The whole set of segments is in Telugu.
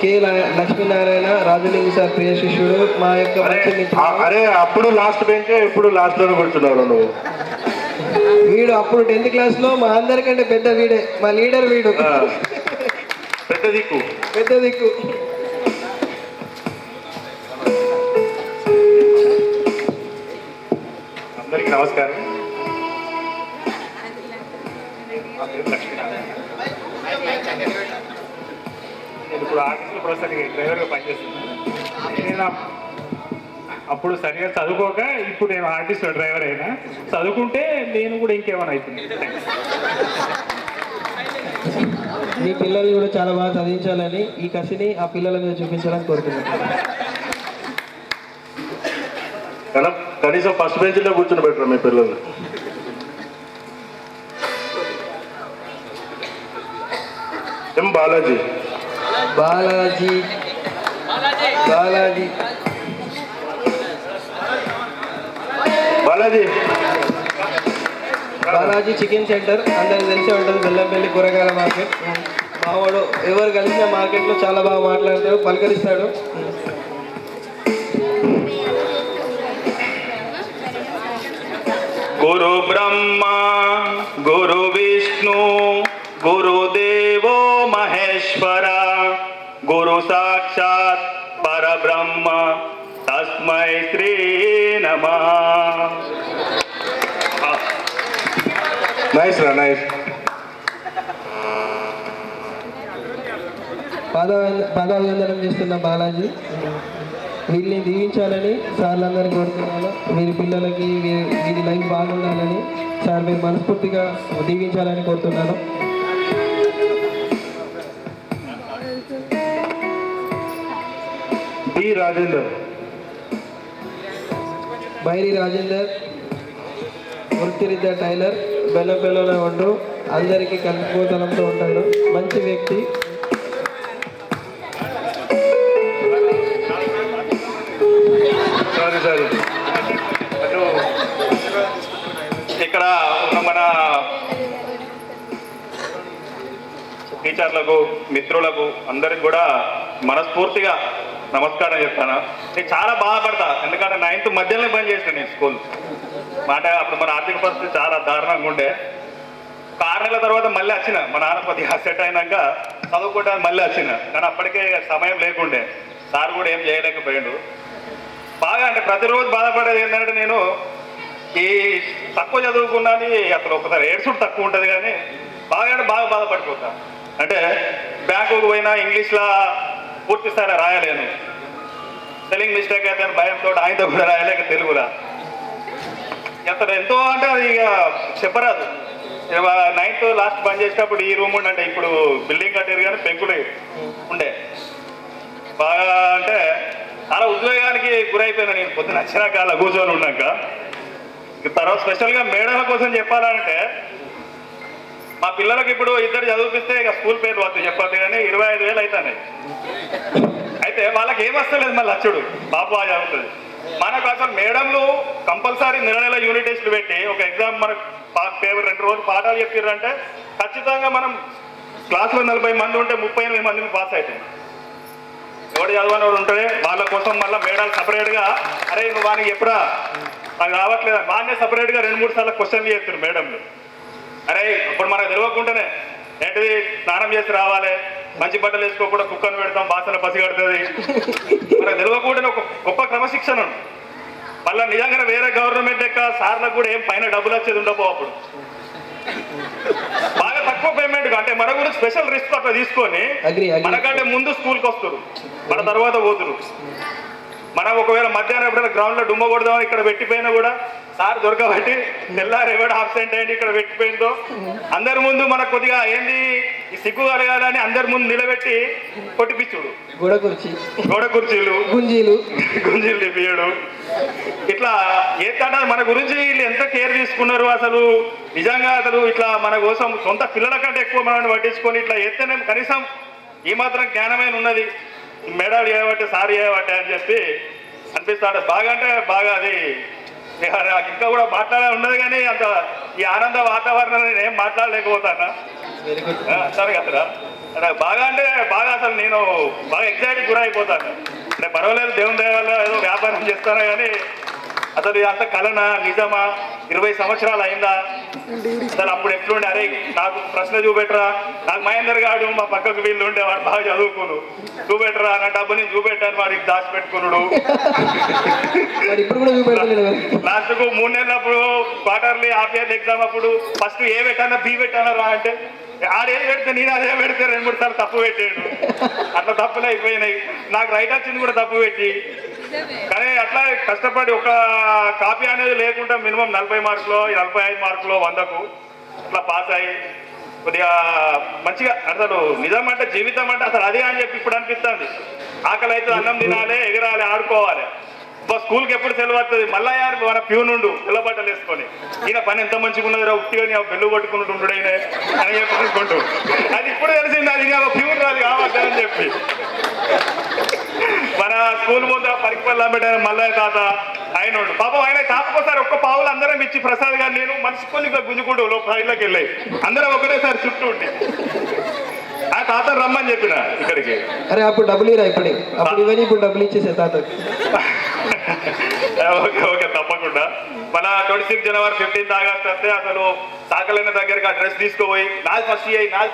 లక్ష్మీనారాయణ రాజలింగి సార్ ప్రియ శిష్యుడు, మా యొక్క మంచి మిత్రుడు. అరే అప్పుడు లాస్ట్ బెంచ్, ఇప్పుడు లాస్ట్ లో కూర్చున్నారు నువ్వు. వీడు అప్పుడు 10th క్లాస్ లో మా అందరికంటే పెద్ద వీడే, మా లీడర్ వీడు. పెద్ద దిక్కు, పెద్ద దిక్కు. అందరికి నమస్కారం. నేను ఇప్పుడు ఆఫీస్లో ప్రస్తుతానికి డ్రైవర్గా పనిచేస్తున్నాను. నేను అప్పుడు సరిగా చదువుకోక ఇప్పుడు నేను ఆర్టీసీలో డ్రైవర్ అయినా. చదువుకుంటే నేను కూడా ఇంకేమైనా అవుతుంది. మీ పిల్లలు కూడా చాలా బాగా చదివించాలని, ఈ కసిని ఆ పిల్లల మీద చూపించాలని కోరుతున్నాను. కనీసం ఫస్ట్ బెంచ్లో కూర్చొని పెట్టరు మీ పిల్లలు. ఎం బాలాజీ. బాలాజీ బాలాజీ బాలాజీ బాలాజీ చికెన్ సెంటర్ అందరికి తెలిసే ఉంటుంది. బెల్లంపల్లి కూరగాయల మార్కెట్. మావాడు ఎవరు కలిసిన మార్కెట్లో చాలా బాగా మాట్లాడతాడు, పలకరిస్తాడు. గురు బ్రహ్మ గురు విష్ణు గురుదేవో మహేశ్వర గురు సాక్షాత్ పరబ్రహ్మ తస్మై శ్రీ నమః. నైస్ రా, నైస్. పాదాభివందనం చేస్తున్న బాలాజీ, వీళ్ళని దీవించాలని సార్లందరినీ కోరుతున్నాను. వీరి పిల్లలకి వీరి లైఫ్ బాగుండాలని సార్ మీరు మనస్ఫూర్తిగా దీవించాలని కోరుతున్నాను. బి రాజేందర్. బైరి రాజేందర్ వృత్తిరీత్యా టైలర్, బెల్లంపల్లిలో ఉంటూ అందరికీ కలుపుకోతలంతో ఉంటాడు. మంచి వ్యక్తి. సారీ ఇక్కడ ఉన్న మన టీచర్లకు మిత్రులకు అందరికి కూడా మనస్ఫూర్తిగా నమస్కారం చెప్తాను. నేను చాలా బాధపడతా, ఎందుకంటే 9th మధ్యలోనే బంద్ చేసిన నేను స్కూల్ మాట. అప్పుడు మన ఆర్థిక పరిస్థితి చాలా దారుణంగా ఉండే. 6 నెలల తర్వాత మళ్ళీ వచ్చిన, మా నాన్న కొద్దిగా సెట్ అయినాక చదువుకోవడానికి మళ్ళీ వచ్చిన. కానీ అప్పటికే సమయం లేకుండే, సార్ కూడా ఏం చేయలేకపోయాడు. బాగా అంటే ప్రతిరోజు బాధపడేది ఏంటంటే, నేను ఈ తక్కువ చదువుకున్నాని అసలు ఒకసారి ఏడ్చుడు తక్కువ ఉంటుంది, కానీ బాగా అంటే బాగా బాధపడిపోతా. అంటే బ్యాంకుకు పోయినా ఇంగ్లీష్లో పూర్తి స్థాయిలో రాయలేను, స్పెల్లింగ్ మిస్టేక్ అయితే భయంతో ఆయనతో కూడా రాయలేక తెలుగులా. అసలు ఎంతో అంటే అది ఇక చెప్పరాదు. 9th లాస్ట్ బంద్ చేసినప్పుడు ఈ రూమ్ ఉండే, ఇప్పుడు బిల్డింగ్ కట్టారు కానీ పెంకులు ఉండే. బాగా అంటే చాలా ఉద్వేగానికి గురైపోయినా నేను పొద్దున వచ్చినాక అలా కూర్చొని ఉన్నాక. తర్వాత స్పెషల్గా మేడల కోసం చెప్పాలంటే, మా పిల్లలకు ఇప్పుడు 2 చదివిపిస్తే ఇక స్కూల్ పేరు వద్దు చెప్పద్దు, కానీ 25,000 అవుతాయి. అయితే వాళ్ళకి ఏం వస్తలేదు మళ్ళీ అచ్చుడు బాబు అది అవుతుంది. మనకు అసలు మేడంలు కంపల్సరీ నెల యూనిట్ టెస్ట్లు పెట్టి ఒక ఎగ్జామ్ మనకు పేపర్ 2 రోజులు పాఠాలు చెప్పారంటే ఖచ్చితంగా మనం క్లాస్లో 40 మంది ఉంటే 38 మందిని పాస్ అవుతాయి. ఎవడు చదవని వాడు ఉంటే వాళ్ళ కోసం మళ్ళీ మేడాలు సపరేట్గా, అరే నువ్వు వానికి ఎప్పుడా అది రావట్లేదు వాడినే సపరేట్గా 2-3 సార్లు క్వశ్చన్లు చేస్తారు మేడంలు. అరే ఇప్పుడు మనకు తెలియకుండానే ఏంటిది స్నానం చేసి రావాలి, మంచి బట్టలు వేసుకోకుండా కుక్కను పెడతాం, బాసన పసి కడుతుంది. మనకు తెలియకుండానే ఒక గొప్ప క్రమశిక్షణ ఉంది. మళ్ళీ నిజంగా వేరే గవర్నమెంట్ యొక్క సార్లకు కూడా ఏం పైన డబ్బులు వచ్చేది ఉండబో. అప్పుడు బాగా తక్కువ పేమెంట్, అంటే మన గురించి స్పెషల్ రిస్క్ అట్లా తీసుకొని మనకంటే ముందు స్కూల్కి వస్తారు, మన తర్వాత పోతురు. మనం ఒకవేళ మధ్యాహ్నం ఎప్పుడైనా గ్రౌండ్లో డుమ్మ కొడదామని ఇక్కడ పెట్టిపోయినా కూడా సార్ దొరకబట్టి తెల్లారు ఎవడ ఆబ్సెంట్ అయ్యింది ఇక్కడ పెట్టిపోయిందో అందరి ముందు మనకు కొద్దిగా ఏంది ఈ సిగ్గు కలగాలని అందరి ముందు నిలబెట్టి కొట్టిపిచ్చుడు. గోడ కుర్చీలు గుంజీలు తిప్పియడు. ఇట్లా ఏదంటే మన గురించి వీళ్ళు ఎంత కేర్ తీసుకున్నారు అసలు. నిజంగా అసలు ఇట్లా మన కోసం సొంత పిల్లల కంటే ఎక్కువ మనల్ని పట్టించుకొని ఇట్లా ఎత్తేనే కనీసం ఈ మాత్రం జ్ఞానమైన ఉన్నది, మేడాలు చేయబట్టే సార్ చేయబట్టే అని చెప్పి అనిపిస్తాడు. బాగా అంటే బాగా అది నాకు ఇంకా కూడా మాట్లాడే ఉన్నది, కానీ అంత ఈ ఆనంద వాతావరణం నేను ఏం మాట్లాడలేకపోతానా. సరే కదరా. బాగా అంటే బాగా అసలు నేను బాగా ఎగ్జైట్కి గురైపోతాను. అంటే పర్వాలేదు, దేవుని దయ వల్ల ఏదో వ్యాపారం చేస్తాను, కానీ అసలు అంత కలనా నిజమా, 20 సంవత్సరాలు అయిందా, అసలు అప్పుడు ఎట్లుండే, అరే నాకు ప్రశ్న చూపెట్టరా, నాకు మహేందర్ గాడు మా పక్కకు వీళ్ళు ఉండే వాడు బాగా చదువుకును, చూపెట్టరా నా డబ్బు నేను చూపెట్టాను వాడికి దాచిపెట్టుకున్నాడు. ఇప్పుడు కూడా చూపెట్టలేదు. లాస్ట్కు 3 నెలలప్పుడు క్వార్టర్లీ హాఫ్ ఇయర్లీ ఎగ్జామ్ అప్పుడు ఫస్ట్ ఏ పెట్టానా బి పెట్టానా రా అంటే ఆడేది పెడితే నేను అదే పెడితే 2-3 సార్లు తప్పు పెట్టాడు. అట్లా తప్పులు అయిపోయినాయి. నాకు రైట్ వచ్చింది కూడా తప్పు పెట్టి. కానీ అట్లా కష్టపడి ఒక కాపీ అనేది లేకుండా మినిమం 40 మార్కులో 45 మార్కులో 100కు అట్లా పాస్ అయ్యి కొద్దిగా మంచిగా, అసలు నిజం అంటే జీవితం అంటే అసలు అదే అని చెప్పి ఇప్పుడు అనిపిస్తుంది. ఆకలి అయితే అన్నం తినాలి, ఎగరాలి, ఆడుకోవాలి. స్కూల్కి ఎప్పుడు సెలవు వస్తుంది, మళ్ళా మన ప్యూన్ ఉండు పిల్ల బట్టలు వేసుకొని, ఈయన పని ఎంత మంచిగా ఉన్నదో ఉట్టిగా నీ బెల్లు పట్టుకున్నట్టు ఉండుడైనా అని చెప్పి అనుకుంటూ, అది ఇప్పుడు తెలిసింది అది ప్యూన్ రాదు కావద్దని చెప్పి. మన స్కూల్ ముందు పరికల్లా పెట్టిన మల్లయ్య తాత ఆయన ఉండు పాపం, ఆయన తాతకోసారి ఒక్క పావులు అందరం ఇచ్చి ప్రసాద్ గారు నేను మనసు కొన్ని గుంజుకుంటూ సైడ్లోకి వెళ్ళాయి, అందరం ఒకటేసారి చుట్టూ ఉండి ఆ తాత రమ్మని చెప్పిన ఇక్కడికి. అరే అప్పుడు డబ్బులు ఇరా, అప్పుడు ఇవన్నీ ఇప్పుడు డబ్బులు ఇచ్చేసే తాతకి. ఓకే ఓకే తప్పకుండా. మన 26 జనవరి 15 ఆగస్ట్ వస్తే అసలు సాకలైన దగ్గరికి ఆ డ్రెస్ తీసుకుపోయి నాది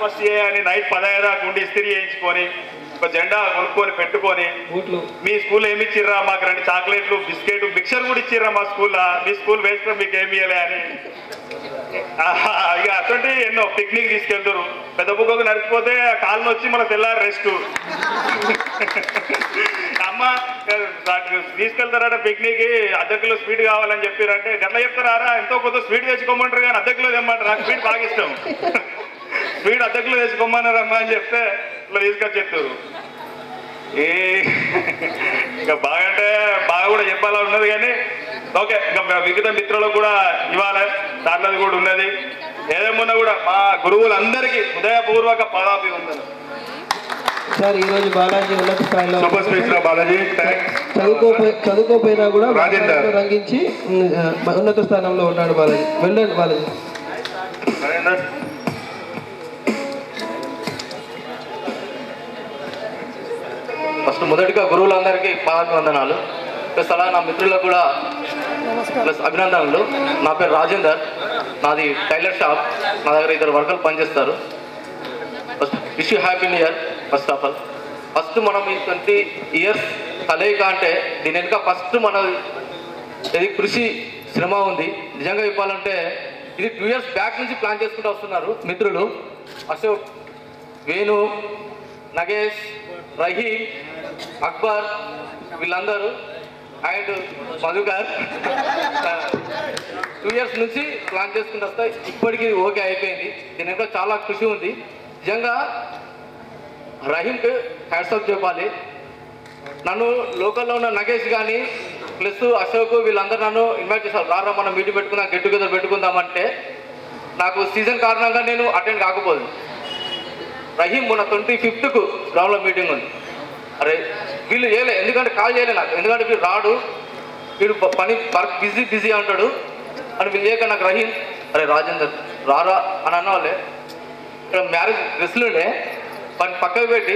ఫస్ట్ ఏ అని నైట్ 15 దాకా ఉండి ఇస్త్రీ చేయించుకొని ఒక జెండా కొనుక్కొని పెట్టుకొని, మీ స్కూల్ ఏమి ఇచ్చిర్రా, మాకు 2 చాక్లెట్లు బిస్కెట్ మిక్చర్ కూడా ఇచ్చిర్రా మా స్కూల్లో, మీ స్కూల్ వేస్ట్ మీకు ఏమి ఇవ్వలే అని. ఇక అటువంటి ఎన్నో పిక్నిక్ తీసుకెళ్తారు. పెద్ద బుగ్గకు నడిచిపోతే కాళ్ళు వచ్చి మన తెల్లారి రెస్ట్. అమ్మ తీసుకెళ్తారట పిక్నిక్, అర్ధ కిలో స్వీట్ కావాలని చెప్పారంటే గట్లా చెప్తారా, ఎంతో కొంత స్వీట్ తెచ్చుకోమంటారు కానీ అర్ధ కిలో తెమ్మంటారు. నాకు స్వీట్ బాగా ఇష్టం, స్వీట్ అర్ధ కిలో తెచ్చుకోమన్నారమ్మా అని చెప్తే ఇట్లా తీసుకొచ్చేస్తారు. ఇక బాగా అంటే బాగా కూడా చెప్పాలా ఉన్నది, కానీ ఓకే ఇంకా మిగతా మిత్రులకు కూడా ఇవ్వాలి దాంట్లోది కూడా ఉన్నది. ఏదేమున్నా కూడా మా గురువులందరికీ హృదయపూర్వక పాదాభివందనం. సార్ ఈరోజు బాలాజీ ఉన్నత స్థాయిలో సూపర్ స్పీచ్ బాలాజీ చదువుకోపోయినా కూడా రాజేందర్ రంగించి ఉన్నత స్థానంలో ఉన్నాడు బాలాజీ. వెళ్ళండి బాలాజీ. ఫస్ట్ మొదటిగా గురువులందరికీ పాదాభివందనాలు, ప్లస్ అలా నా మిత్రులకు కూడా ప్లస్ అభినందనలు. నా పేరు రాజేందర్, నాది టైలర్ షాప్, నా దగ్గర 2 వర్కర్లు పనిచేస్తారు. First wish you happy new year. First of all first మనం ఈ 20 ఇయర్స్ కలయిక అంటే దీని వెనుక ఫస్ట్ మన ఇది కృషి శ్రమ ఉంది. నిజంగా చెప్పాలంటే ఇది 2 ఇయర్స్ బ్యాక్ నుంచి ప్లాన్ చేసుకుంటూ వస్తున్నారు మిత్రులు. అశోక్, వేణు, నగేష్, రహీం, అక్బర్ వీళ్ళందరూ అండ్ మధుకర్ 2 ఇయర్స్ నుంచి ప్లాన్ చేసుకుంటూ వస్తాయి. ఇప్పటికీ ఓకే అయిపోయింది. దీని వెనుక చాలా కృషి ఉంది. నిజంగా రహీంకి హ్యాట్స్ ఆఫ్ చెప్పాలి. నన్ను లోకల్లో ఉన్న నగేష్ కానీ ప్లస్ అశోక్ వీళ్ళందరూ నన్ను ఇన్వైట్ చేశారు, రారా మనం మీటింగ్ పెట్టుకుందాం, గెట్ టుగెదర్ పెట్టుకుందామంటే నాకు సీజన్ కారణంగా నేను అటెండ్ కాకపోదు. రహీం మొన్న 25కు గ్రౌండ్లో మీటింగ్ ఉంది. అరే వీళ్ళు చేయలే, ఎందుకంటే కాల్ చేయలే నాకు, ఎందుకంటే వీడు రాడు, వీడు పని వర్క్ బిజీ అంటాడు అని వీళ్ళు చేయక నాకు రహీం అరే రాజేందర్ రారా అని అన్నవాళ్ళే. ఇక్కడ మ్యారేజ్ డ్రెస్లుండే పని పక్కకు పెట్టి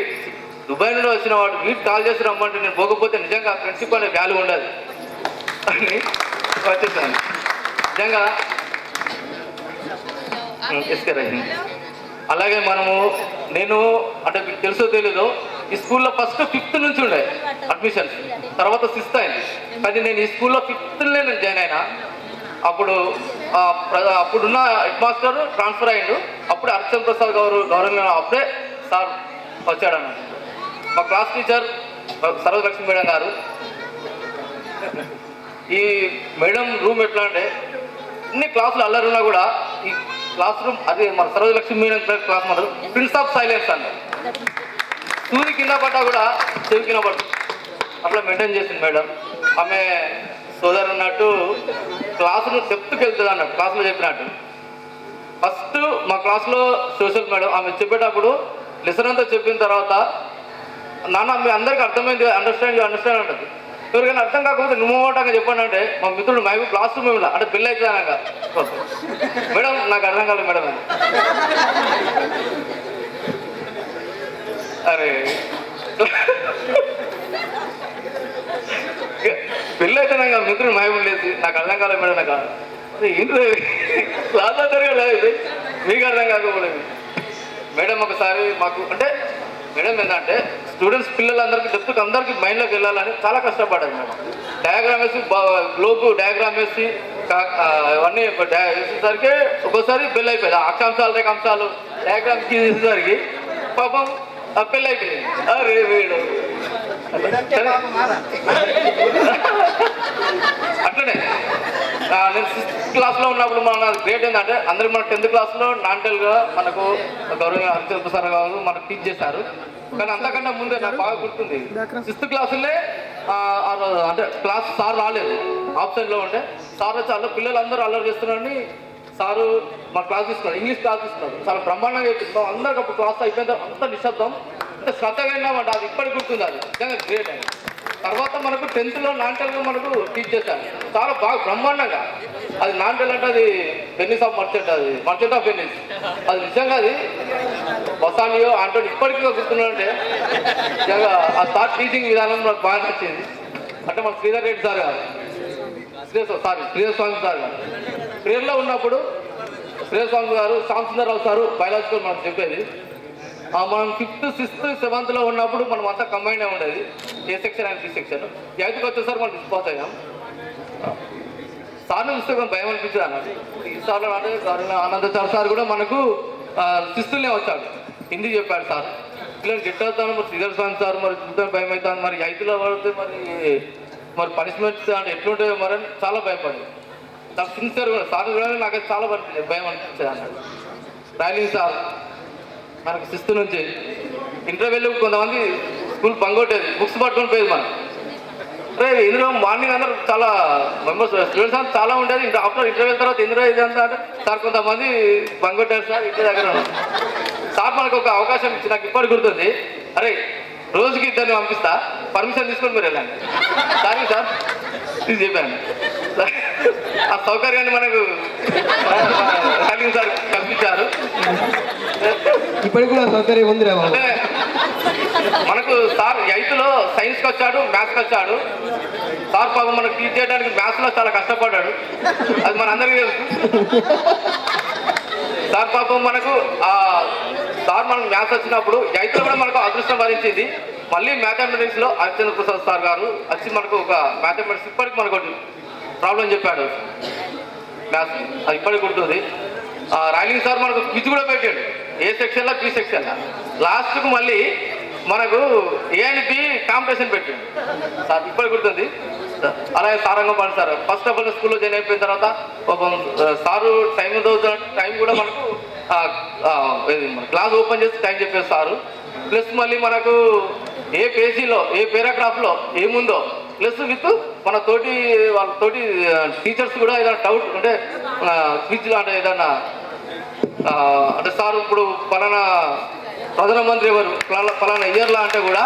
దుబాయ్ నుండి వచ్చిన వాడు వీటి కాల్ చేసి రమ్మంటే నేను పోకపోతే నిజంగా ఫ్రెండ్షిప్ అనే వాల్యూ ఉండదు అని వచ్చేసాను. నిజంగా ఎస్కే రహీం. అలాగే నేను అంటే మీకు తెలుసో తెలీదో ఈ స్కూల్లో ఫస్ట్ 5th నుంచి ఉండే అడ్మిషన్స్, తర్వాత 6th అయింది. కానీ నేను ఈ స్కూల్లో 5thలో నేను జాయిన్ అయినా. అప్పుడున్న హెడ్ మాస్టర్ ట్రాన్స్ఫర్ అయ్యిండు. అప్పుడే అర్చన్ ప్రసాద్ గారు గవర్నమెంట్ అప్పుడే సార్ వచ్చాడన్న. మా క్లాస్ టీచర్ సర్వలక్ష్మి మేడం గారు. ఈ మేడం రూమ్ ఎట్లా అంటే అన్ని క్లాసులు అల్లరున్నా కూడా ఈ క్లాస్ రూమ్ అది మన సర్వలక్ష్మి మేడం క్లాస్ మాత్రం ప్రిన్స్ ఆఫ్ సైలెన్స్ అన్నారు. సూది కింద పడ్డా కూడా చెవి కింద పడ్డా అట్లా మెయింటైన్ చేసింది మేడం. ఆమె సోదరు అన్నట్టు క్లాసులో డెప్త్కి వెళ్తుంది అన్నట్టు, క్లాసులో చెప్పినట్టు. ఫస్ట్ మా క్లాస్లో సోషల్ మేడం ఆమె చెప్పేటప్పుడు లెసన్ అంతా చెప్పిన తర్వాత నాన్న మీ అందరికీ అర్థమైంది, అండర్స్టాండ్ అంటుంది. ఎవరికైనా అర్థం కాకపోతే నువ్వుగా చెప్పండి అంటే మా మిత్రుడు మేము క్లాస్ రూమ్ ఏమిలా అంటే పెళ్ళి అవుతుంది అనగా మేడం నాకు అర్థం కాలేదు మేడం అని. అరే పెళ్ళి అయితే నాకు మిత్రుడు మాయమని లేదు, నాకు అర్థం కాలేదు మేడం. నాకు ఏంటి క్లాస్ అంటారు కదా, ఇది మీకు అర్థం కాకపోలేదు మేడం. ఒకసారి మాకు అంటే మేడం ఏంటంటే స్టూడెంట్స్ పిల్లలందరికీ డెప్త్ అందరికీ మైండ్లోకి వెళ్ళాలని చాలా కష్టపడ్డారు మేడం. డయాగ్రామ్ వేసి గ్లోబ్ డయాగ్రామ్ వేసి అవన్నీ వేసేసరికి ఒక్కోసారి పెళ్ళి అయిపోయింది. అక్షాంశాలు రేఖాంశాలు డయాగ్రామ్ తీసేసరికి పాపం పెళ్ళి అయిపోయింది. అరే వీడు అట్లనే నేను 6th క్లాస్లో ఉన్నప్పుడు మన గ్రేట్ ఏంటంటే అందరికి మన 10th క్లాస్లో నాంటల్గా మనకు గౌరవ హరిచంద్ర సార్ గారు మనకు టీచ్ చేశారు. కానీ అంతకన్నా ముందే నాకు బాగా గుర్తుంది 6th క్లాసులే అంటే క్లాస్ సార్ రాలేదు, ఆప్షన్లో ఉండే. సార్ చాలా పిల్లలందరూ అల్లరి చేస్తున్నారని సారు మా క్లాస్ తీసుకున్నారు, ఇంగ్లీష్ క్లాస్ తీసుకున్నారు. చాలా బ్రహ్మాండంగా చెప్తున్నాం. అందరికి అప్పుడు క్లాస్ అయిపోయిన తర్వాత అంత నిశ్శబ్దం, అంటే శ్రద్ధగా విన్నామంటే అది ఇప్పటికి గుర్తుంది. అది నిజంగా గ్రేట్ అని. తర్వాత మనకు 10th నాంటల్గా మనకు టీచ్ చేశారు చాలా బాగా బ్రహ్మాండంగా. అది నాంటల్ అంటే అది వెన్నీస్ ఆఫ్ మర్చెంట్, అది మర్చెంట్ ఆఫ్ వెన్నీస్. అది నిజంగా అది బసానియో అంటే ఇప్పటికీ గుర్తున్నాడంటే నిజంగా ఆ సార్ టీచింగ్ విధానం నాకు బాగా నచ్చింది. అంటే మన శ్రీధర్ రెడ్డి సార్ గారు, శ్రీధర్ స్వామి సార్ గారు ప్రేయర్లో ఉన్నప్పుడు శ్రీధర్ స్వామి గారు, శ్యామసుందరరావు సారు బయాలజికల్ మనకు చెప్పేది. మనం 5th, 6th, 7th ఉన్నప్పుడు మనం అంతా కంబైన్ ఉండేది, A section and B section. 8th వచ్చేసరికి మనం డిస్పాస్ అయ్యాం. సార్ని చూస్తే కొంచెం భయం అనిపించింది అన్నది. ఈసార్లు అంటే ఆనందాచార్ సార్ కూడా మనకు 6th వచ్చాడు, హిందీ చెప్పాడు సార్. పిల్లలు గెట్ అవుతాను మరి శ్రీధర్ స్వామి సార్ మరి చూస్తే భయం అవుతాను, మరి 8th పడితే మరి పనిష్మెంట్స్ అంటే ఎట్లుంటాయో మరి అని చాలా భయపడింది. నాకు సిన్సియర్ కూడా సార్ కూడా నాకైతే చాలా భయం అనిపించేది అన్నాడు. రైలింగ్ సార్ మనకు 6th నుంచి ఇంటర్వ్యూలో కొంతమంది స్కూల్ పంగొట్టేది, బుక్స్ పట్టుకొని పోయేది మనం. అంటే ఇందులో మార్నింగ్ అందరూ చాలా మెంబర్స్ స్టూడెంట్స్ అంతా చాలా ఉండేది. ఆఫ్టర్ ఇంటర్వ్యూ తర్వాత ఇందులో ఇది అంతా అంటే సార్ కొంతమంది పంగొట్టారు సార్ ఇంటి దగ్గర. సార్ మనకు ఒక అవకాశం ఇచ్చి నాకు ఇప్పటికి గుర్తుంది. అరే రోజుకి 2 పంపిస్తా, పర్మిషన్ తీసుకొని మీరు వెళ్ళండి. సారీ సార్ ఇది చెప్పాను. ఆ సౌకర్యాన్ని మనకు సార్ కల్పించారు. ఇప్పటికి కూడా సౌకర్యం ఉంది. అంటే మనకు సార్ 8th సైన్స్కి వచ్చాడు, మ్యాథ్స్కి వచ్చాడు. సార్ పాపం మనకు టీచ్ చేయడానికి మ్యాథ్స్లో చాలా కష్టపడ్డాడు, అది మన అందరికీ తెలుసు. సార్ పాపం మనకు సార్ మనకు మ్యాథ్స్ వచ్చినప్పుడు 8th కూడా మనకు అదృష్టం భరించింది. మళ్ళీ మ్యాథమెటిక్స్లో హరిచంద్ర ప్రసాద్ సార్ గారు వచ్చి మనకు ఒక మ్యాథమెటిక్స్ ఇప్పటికి మనకు ప్రాబ్లం చెప్పాడు మ్యాథ్స్, అది ఇప్పటికి గుర్తుంది. రైలింగ్ సార్ మనకు క్విజ్ కూడా పెట్టాడు, ఏ సెక్షన్లో బి సెక్షన్లో. లాస్ట్కు మళ్ళీ మనకు ఏ అండ్ బి కాంపిటీషన్ పెట్టాడు సార్, ఇప్పటికి గుర్తుంది. అలాగే Sarangapani sir first of all స్కూల్లో జాయిన్ అయిపోయిన తర్వాత సారు టైం టైం కూడా మనకు క్లాస్ ఓపెన్ చేసి టైం చెప్పేది సారు. ప్లస్ మళ్ళీ మనకు ఏ పేజీలో ఏ పారాగ్రాఫ్లో ఏముందో ప్లస్ విత్ మన తోటి వాళ్ళ తోటి టీచర్స్ కూడా ఏదైనా డౌట్ అంటే క్విజ్లో అంటే ఏదన్నా అంటే సార్ ఇప్పుడు పలానా ప్రధానమంత్రి ఎవరు పలానా ఇయర్లా అంటే కూడా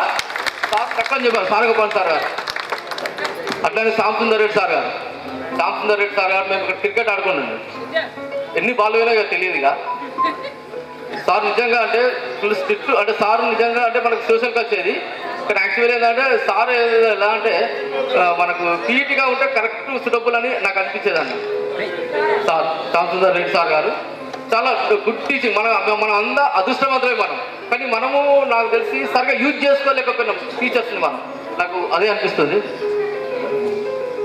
సార్ చక్కని చెప్పారు సారంగపాణి సార్ గారు. అట్లానే శ్యామసుందర్ రెడ్డి సార్ గారు, మేము ఇక్కడ క్రికెట్ ఆడుకున్నాం. ఎన్ని బాల్ పోయినా తెలియదు ఇక. సార్ నిజంగా అంటే ఫుల్ స్ట్రిక్ట్, అంటే సార్ నిజంగా అంటే మనకు సోషల్కి వచ్చేది. కానీ యాక్చువల్ ఏంటంటే సార్ ఎలా అంటే మనకు పీఈటీగా ఉంటే కరెక్ట్ సుటబుల్ అని నాకు అనిపించేది అన్న. సార్ శ్యామసుందర్ రెడ్డి సార్ గారు చాలా గుడ్ టీచింగ్. మనం అంతా అదృష్టవంతులే మనం, కానీ మనము నాకు తెలిసి సరిగ్గా యూజ్ చేసుకోలేకపోయినాం టీచర్స్ని మనం, నాకు అదే అనిపిస్తుంది.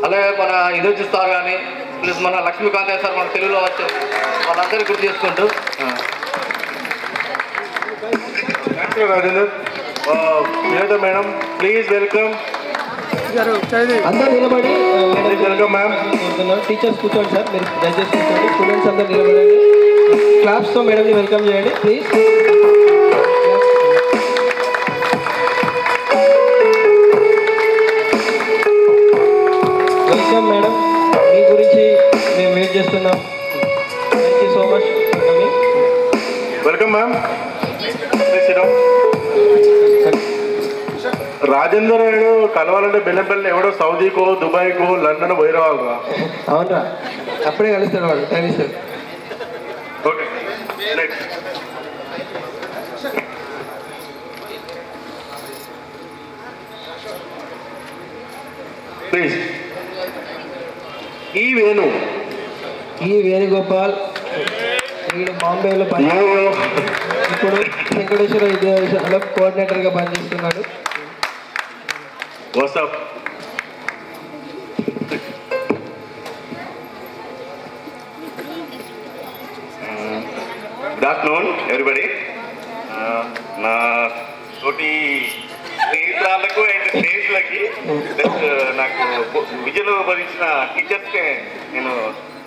అలాగే మన ఇదొచ్చి సార్ కానీ ప్లస్ మన లక్ష్మీకాంతయ్య సార్ మన తెలుగులో వచ్చారు, వాళ్ళందరినీ గుర్తు చేసుకుంటూ రాజేందర్ మేడం ప్లీజ్ వెల్కమ్. అందరూ నిలబడి వెల్కమ్ మ్యామ్. టీచర్స్ కూర్చోండి సార్, మీరు దయచేసి కూర్చోండి. స్టూడెంట్స్ అందరూ నిలబడండి, క్లాప్స్తో మేడంని వెల్కమ్ చేయండి ప్లీజ్. వెల్కమ్ మేడం, మీ గురించి మేము వెయిట్ చేస్తున్నాం. Thank you so much for coming. Welcome ma'am. Rajender గారు కలవాలంటే బెల్లంపల్లి ఎవడో సౌదీకో దుబాయ్కో లండన్ పోయిరావాలరా. అవునరా, అప్పుడే కలుస్తాడు వాడు కలుస్తాడు. Okay next. ప్లీజ్. ఈ వేణు ఈ వేణుగోపాల్ వీడు బాంబేలో ఇప్పుడు వెంకటేశ్వర విద్యాలయంలో కోఆర్డినేటర్గా పనిచేస్తున్నాడు. వాట్సాప్. Good afternoon everybody. నా తోటి స్నేహితురాళ్ళకు అండ్ స్నేహితులకి నాకు విద్యను బోధించిన టీచర్స్కి నేను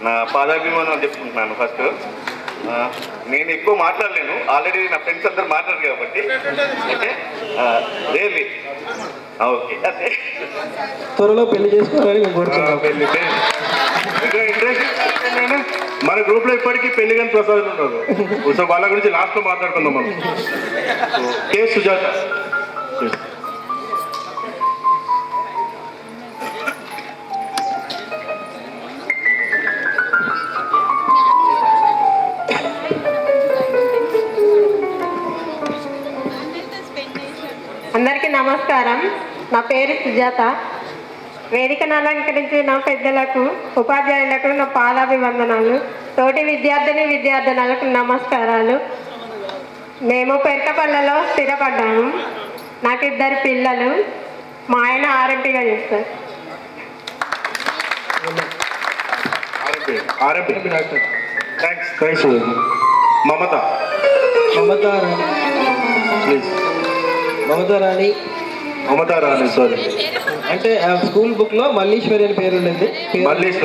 నా పాదాభిమానం చెప్పుకుంటున్నాను. ఫస్ట్ నేను ఎక్కువ మాట్లాడలేను, ఆల్రెడీ నా ఫ్రెండ్స్ అందరు మాట్లాడారు కాబట్టి. Okay, really okay. అదే త్వరలో పెళ్లి చేసుకోవాలని మేము కోరుతున్నాం. పెళ్లి ఇంకా ఇంట్రెస్ట్ మన గ్రూప్ లో ఇప్పటికీ పెళ్లి కానీ ప్రసాద్ ఉన్నారు. సో వాళ్ళ గురించి లాస్ట్ లో మాట్లాడుకుందాం మనం. కే సుజాత. అందరికీ నమస్కారం. నా పేరు సుజాత. వేదికను అలంకరించిన పెద్దలకు, ఉపాధ్యాయులకు నా పాదాభివందనాలు. తోటి విద్యార్థులకు నమస్కారాలు. మేము పెరకపల్లిలో స్థిరపడ్డాము. నాకు 2 పిల్లలు. మా ఆయన ఆర్ఎంపీగా చేస్తారు. Doctor thanks. Mamata. Mamata Rani sorry అంటే స్కూల్ బుక్ లో మల్లీశ్వరి అని పేరు ఉండేది. మల్లీశ్వరి.